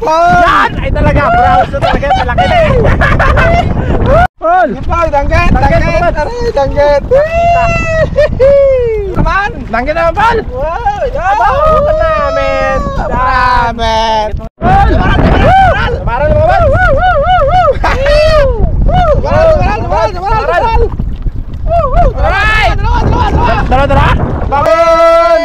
Paul! Yan! Ay talaga, browse na talaga, malaki na eh. Paul! Paul, danggit! Danggit! Aray, danggit! Naman! Danggit naman, Paul! Wow! Yan! Abo namin! Ramen! Paul! Samaran mo, Paul! Maral! Aray! Dalawa! Paul!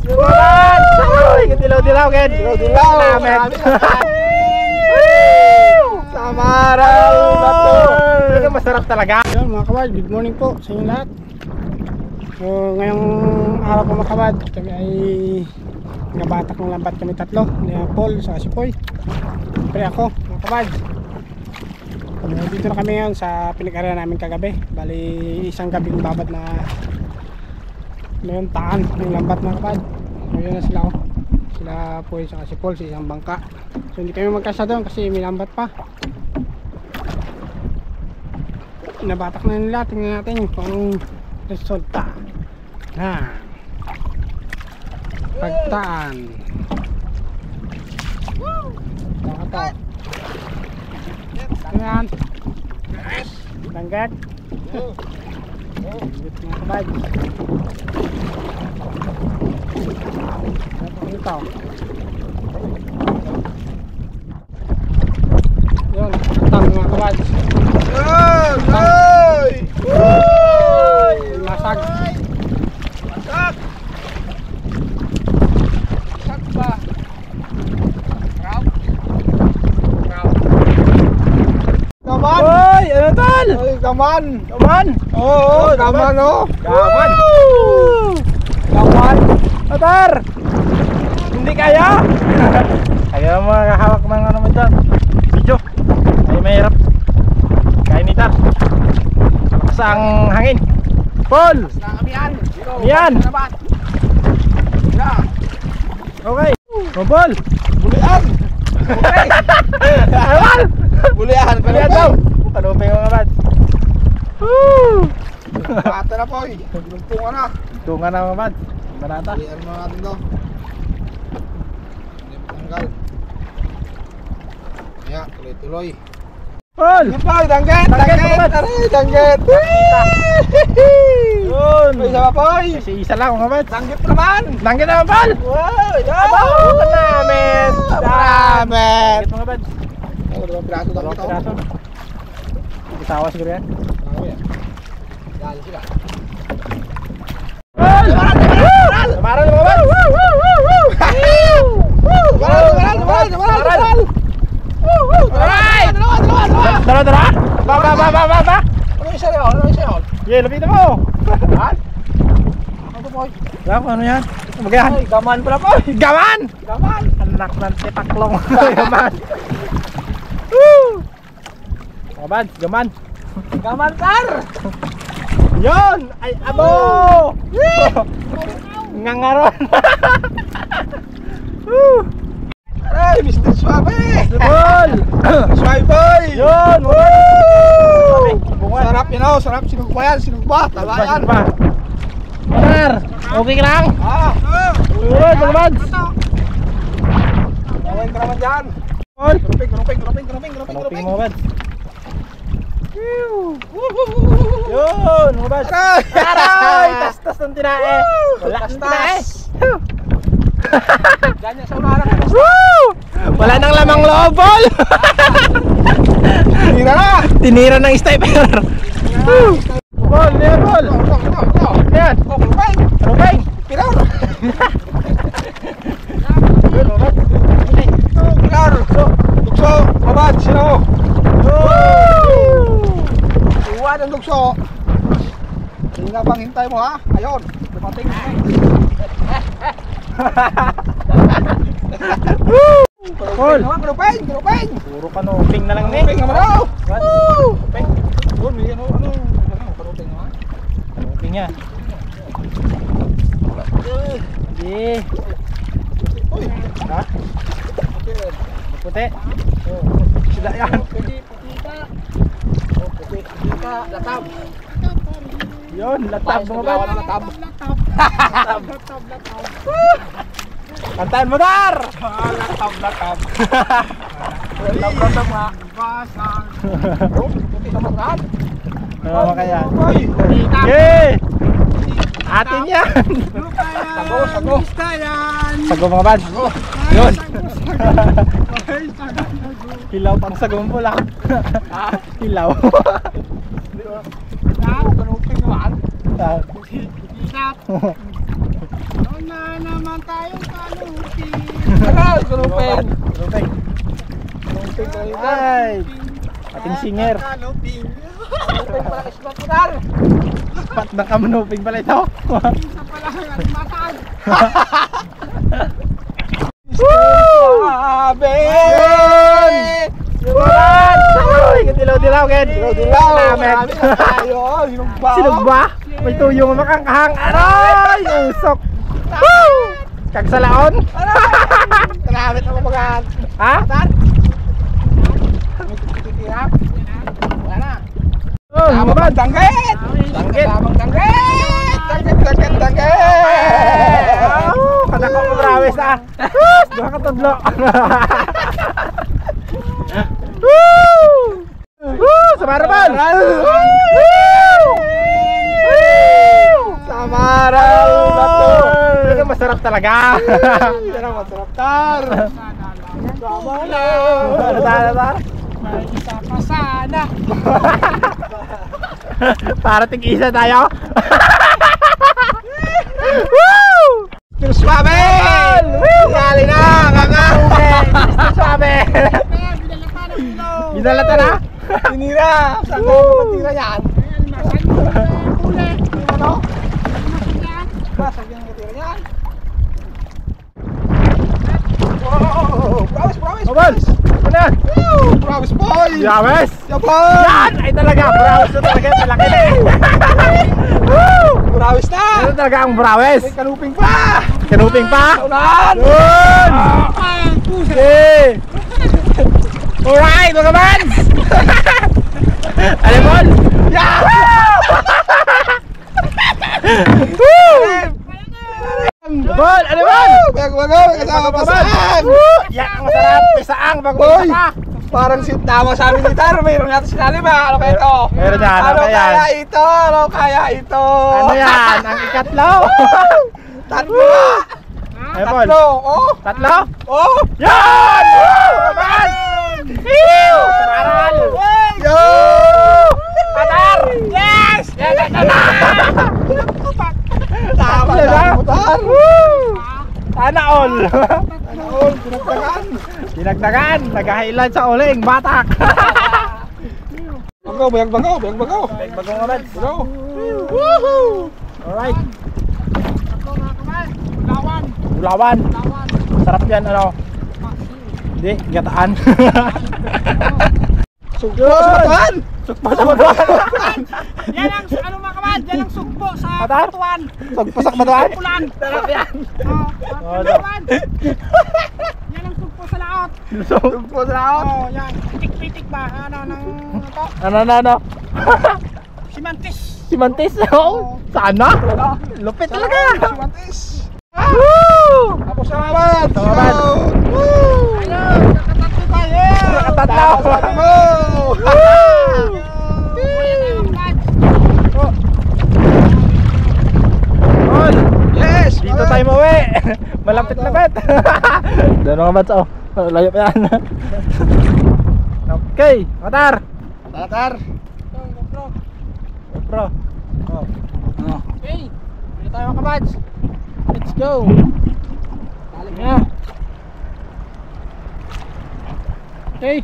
Samaran! Dilaw-dilaw, Ken! Dilaw-dilaw! Namin! Samaral na to! Ito masarap talaga! Yun mga kabad, good morning po sa inyo lahat. So ngayong araw po mga kabad, kami ay nabatak ng lambat kami tatlo, ni Paul sa si Poy, siyempre ako mga kabad. Dito na kami ngayon sa pinag-area namin kagabi. Bali isang gabing babad na ngayon taan ng lambat mga kabad. Ngayon na sila sila Poy sa si Paul sa isang bangka. So hindi kami magkasya doon kasi may lambat pa. Nabatak na nila, tingnan natin kung resulta na pagtaan. Dapat tingnan langgat mga kabad. Ito yun, tang mga kabad. Lasag. Masak! Masak ba? Crab? Gaman! Hoy! Ano tol? Ay, gaman! Gaman! Oo, gaman oh! Gaman! Gaman! Otar! Hindi kaya? Kaya mo hawak ng ano mo dyan. Video. Ay mahirap. Kaya ni Tar. Lakas ang hangin. Paul! Na kami yan! Yan! Yeah. Okay. Oh, Paul! Bulian! Okay! Paul! Bulian! Kalihan daw! Panupin mo nga bad. Woo! Bata na po eh! Lugtungan na! Tunga na mga bad. Barata. Bulian mo natin to. Hindi matanggal. Yeah, tuloy-tuloy. Paul! Paul, danggit! Danggit! Aray, danggit! Yun! May isa pa po eh! Kasi isa lang mga bad. Danggit naman! Danggit naman, Paul! Wow! Abo! Namin! Ramen! Danggit mga bad. Oh, 2 piraso lang Dalawang ito. piraso. Bitawa siguro yan. Oo yan. Dali sila. Paul! Samaran mo mga bad! Maral! Alright! Dalawa! Ba! Ano yung sayo? Ano yung sayo? Yeah, lapitan mo! Han? Ano po? Ano yan? Magahan! Ay, gaman pala po! Gaman! Gaman! Anak ng titaklong! Gaman! Woo! Mga bad, gaman! Gaman tar! Yon! Ay, abo! Ngangaron! Woo! Aray, Mr. Suave! Paul! Suave boy! Yon! Sarap yun oh, sarap. Sinugba yan, sinugba. Tala yan. Otar! Okay ka lang? Yun, mga bad! Ayan ka naman dyan. Paul! Gruping. Kanoping mga bad! Yun, mga bad! Aray! Tas-tas ng tinae! Wala ng tinae! Diyan yan sa unahan. Woo! Wala nang lamang loob, Paul! Tira na! Tinira ng sniper! Woo! Paul, yan, Paul! Yan! Gruping! Rupeng! Pilar! Yun, mga bad! Pilar! Lugso! Babad! Sino? Iwan ang lugso! Hindi na bang hintay mo ha? Ayun! Dumating na Paul! Gruping! Puro kanoping na lang ni. Gruping naman daw! Kanoping. Doon, may ano? Gruping naman? Kanoping niya. Yeah. Uy! Ha? Puti. Sila yan. Puti ka! Latab! Yun, latab mga bad. Latab! Kantahan mo, Dar! Lakab. Lakab nga. Basag. Puti naman nga. Ano kaya? Oy! Yay! Atin yan! Sago. Sago mga bad. Yun. Hilaw pang sagong pula. Hilaw. Kanuping naman. Na naman tayong kanuping. Kanuping. Kanuping. Ay! Ating singer. Kanuping. Kanuping pala kisbat mo, Dar. Pat na kamanuping pala ito. Isa pala ang matag. Sabi! Uy! Dilaw-dilaw, Ken. Dilaw-dilaw. Namet. Marami na tayo. Sinugba. Sinugba? May tuyong makangkahang. Aray! Usok. Woo! Kagsalaon. Kanamit ako mga Ha? titirap. Wala na. Oh, mga bad. Danggit! Danggit. Tamang danggit! Danggit! Oh, kadako mo brawes ah. Duha ka tudlo. Woo! Woo! Samaraban. Samaral na to! Ito masarap talaga. Yan ang masarap, Tar! Tar. May isa pa sana. Para tig-isa tayo. Woo! Pero suabe! Sali na! Kakauwi! Suabe. Kaya binalata ng ulo. Binalata na? Tinira! Saan ko matira yan? Ayan, masan mo na huli. Ano? Yan. Saan yung matira yan? Wow! Promise! Mabal! Ano yan? Woo! Promise boy! Yawes! Yapon! Yan! Ay talaga! Brawes na talaga! Malaki na eh! Woo! Promise na! Ito talaga ang brawes! May kanuping pa! Kanuping pa! Unahan! Yun! Ay, pusa. Okay! Alright mga mans! Alam mo? Bol! Alam mo? Bago! Kasama pa saan? Yan ang masarap! May saang bago Boy! isa pa! Parang tama sa amin ni Tar, mayroon natin sinalim ha. Ano kaya ito? Meron yan, ano Ano kaya kaya yan? ito? Ano kaya ito? Ano yan? Ang ikatlo! Tatlo na! Ay, Paul. Tatlo! Oh! Tatlo? Oh! Yan! Woo! Kaman! Hiu! Samaral! Yo! Patar! Yes! Yan! Tama Yan na na. mo, Tar! Sana all! Ano? Pinagdagan! Dinagdagan! Nag-highlight sa uling! Batak! Bayag bago! Bagong kamad! Bago! Woohoo! Alright! Ako mga kaman. Lawan. Ulawan! Sarap yan ano? Hindi, gataan! Sugpo sa batuan! Sugpo sa batuan! Yan ang ano mga kaman. Yan ang sugpo sa Patar? batuan. Sugpo sa batuan? Pulan. Sarap yan! Oh, kaman. Yan ang sugpo sa laot. Sugpo sa laot! Oh, yan. Pitik-pitik ba? Ano nang ito? Ano? Simantis. Si Mantis? Oh, sana? Lupit talaga! Si Matis! Woo! Tapos sa mamad! Sa mamad. Woo! Ayun, kakatatlo tayo. Nakatatlo! Sabi mo! Ayan ang kaman. Tol! Yes! Dito tayo mauwi! Malapit-lapit! Doon mga bats oh. Layo pa yan. Okay, Matar! Tatar! GoPro. Oh. Okay. Dito tayo mga kabads. Let's go. Dali na. Okay.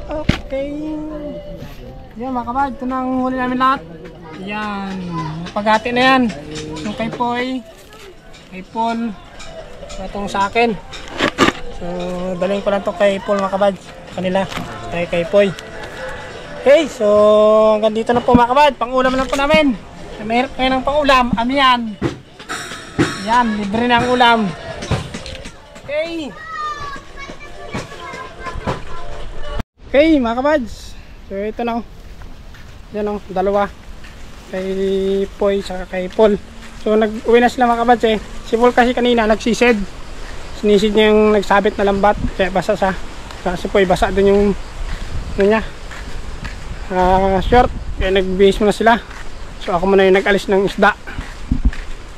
Okay. Yan mga kabad, ito na ang huli namin lahat. Yan. Paghati na yan. Yung kay Poy, kay Paul, itong sa akin. So, dalhin ko lang ito kay Paul mga kabad. Kanila. Kay Poy. Okay, so hanggang dito na po mga kabad. Pang-ulam lang po namin. Mayroon kayo ng pang-ulam. Amiyan. Yan, libre na ang ulam. Okay. Okay mga kabads, so ito na oh. Yan oh, dalawa kay Poy saka kay Paul. So nag-uwi na sila mga kabads eh. Si Paul kasi kanina nagsisid. Sinisid niya yung nagsabit na lambat. Kaya basa siya. Kasi po basa din yung ano niya. Short. Kaya nagbihis muna sila. So ako muna yung nag-alis ng isda.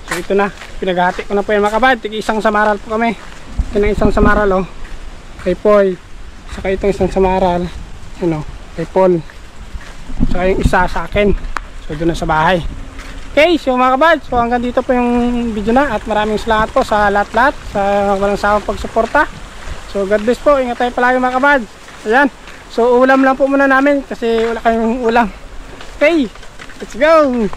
So ito na. Pinaghati ko na po yan mga kabads. Isang samaral po kami. Ito na isang samaral oh. Kay Poy. Saka itong isang samaral. Ano? Kay Paul. Saka yung isa sa akin. So doon na sa bahay. Okay, so mga kabads, so hanggang dito po yung video na at maraming salamat po sa lahat-lahat sa walang sawang pagsuporta. So God bless po, ingat tayo palagi mga kabads. Ayan, so ulam lang po muna namin kasi wala kayong ulam. Okay, let's go!